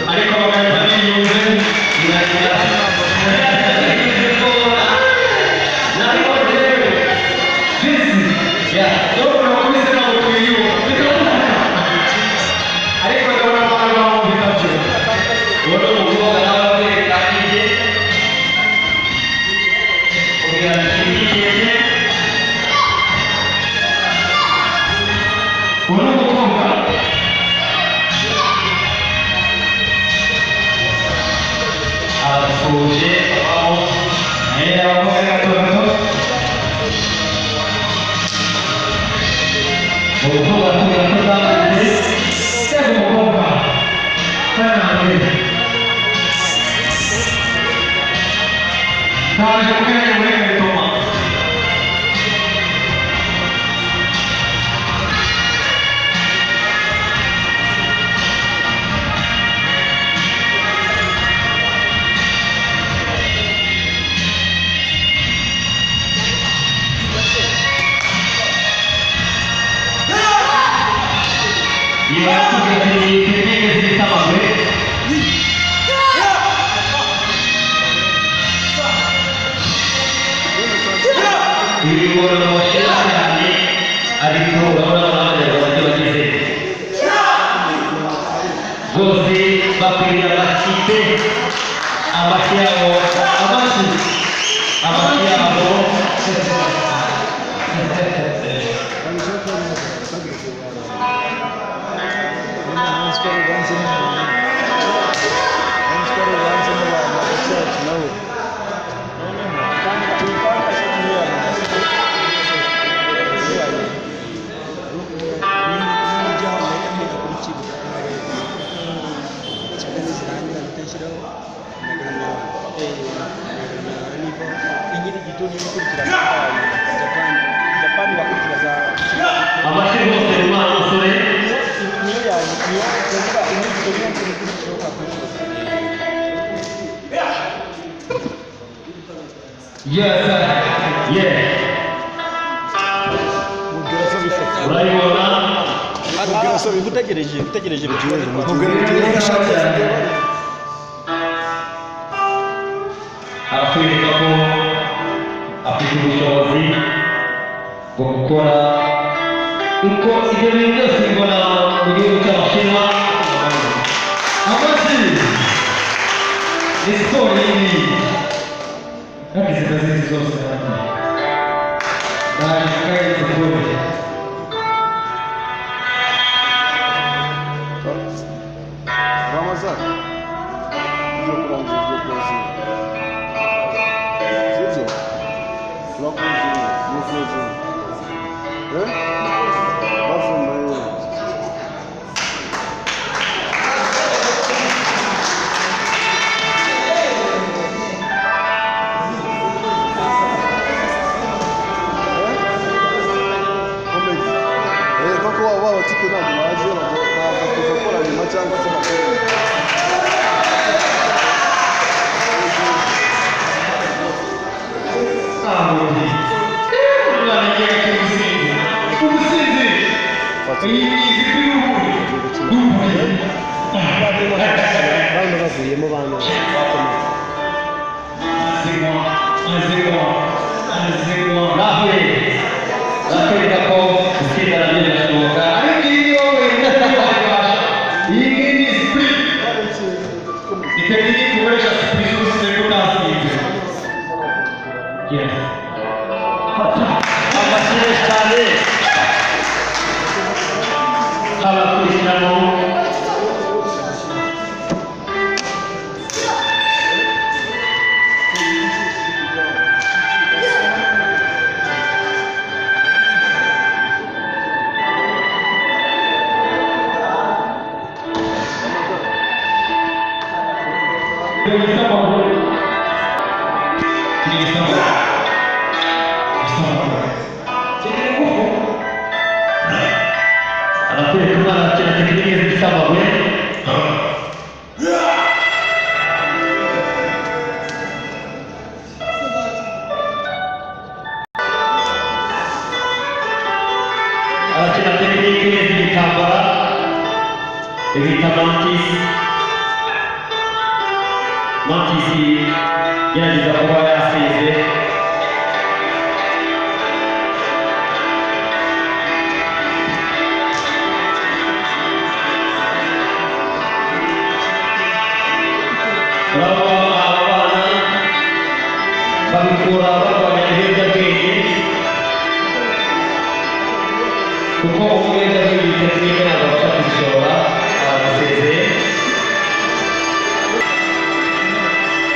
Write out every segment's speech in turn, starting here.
Ariko turabasuhuje abakobwa gato gato umukobwa gato zamuze cyangwa umukobwa cyangwa ntaje kumenya muri Toma gutegereje arakwereka ko afite ubushobozi bwo gukora uko ibyo bintu byose bibona mu gihugu cy'Abashinwa. Amashyi ni siporo nini kandi zikazizi zose kandi kandi siporo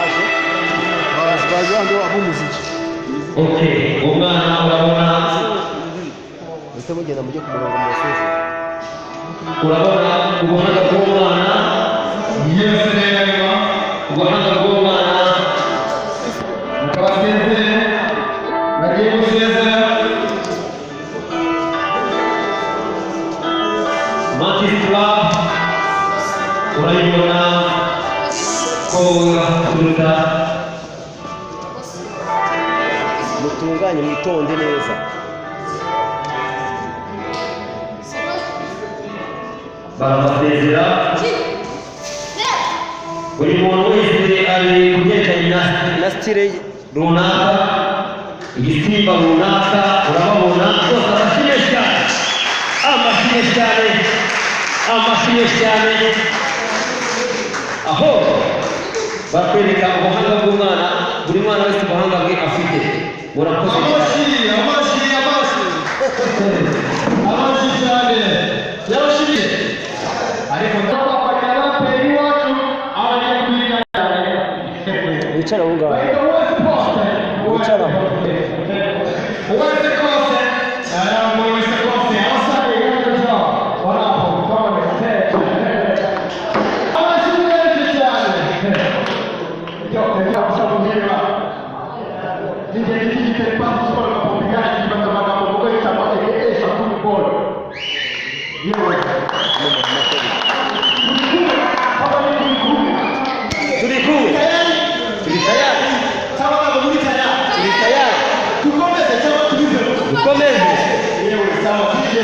Acho. abajyando abumuziki. Okay, umwana urabona Bite mugenda mujye ku murongo musozi. urabona ubuhanga bw'umwana yeserera ubuhanga bw'umwana mukabaseze bagiye gusezera Mantis Club urayibona ko urakuruta Mutunganye mwitonde neza. barabasezera buri muntu wese ari kugendana Na style runaka igisimba runaka urababona rwose amashyiye cyane amashyiye cyane amashyiye cyane aho bakwereka ubuhanga bw'umwana buri mwana wese ubuhanga bwe afite murakoze cyane amashyi cyane yarashyiye ariko ndabafanya abaperi iwacu abanyakwiriya wicara aho ngaho. Wicara aho. uwese kose buri wese kose abasare y'ejo baraho babonetse amashyi menshi cyane yo ndabasaba kugira nige gitite pass kwa kupiga kibata magamo kuko itama esha football yewe turi tayari tabana muri tayari turi tayari dukomeze cyangwa tubize dukomeze yewe sawa tuje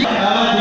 abandi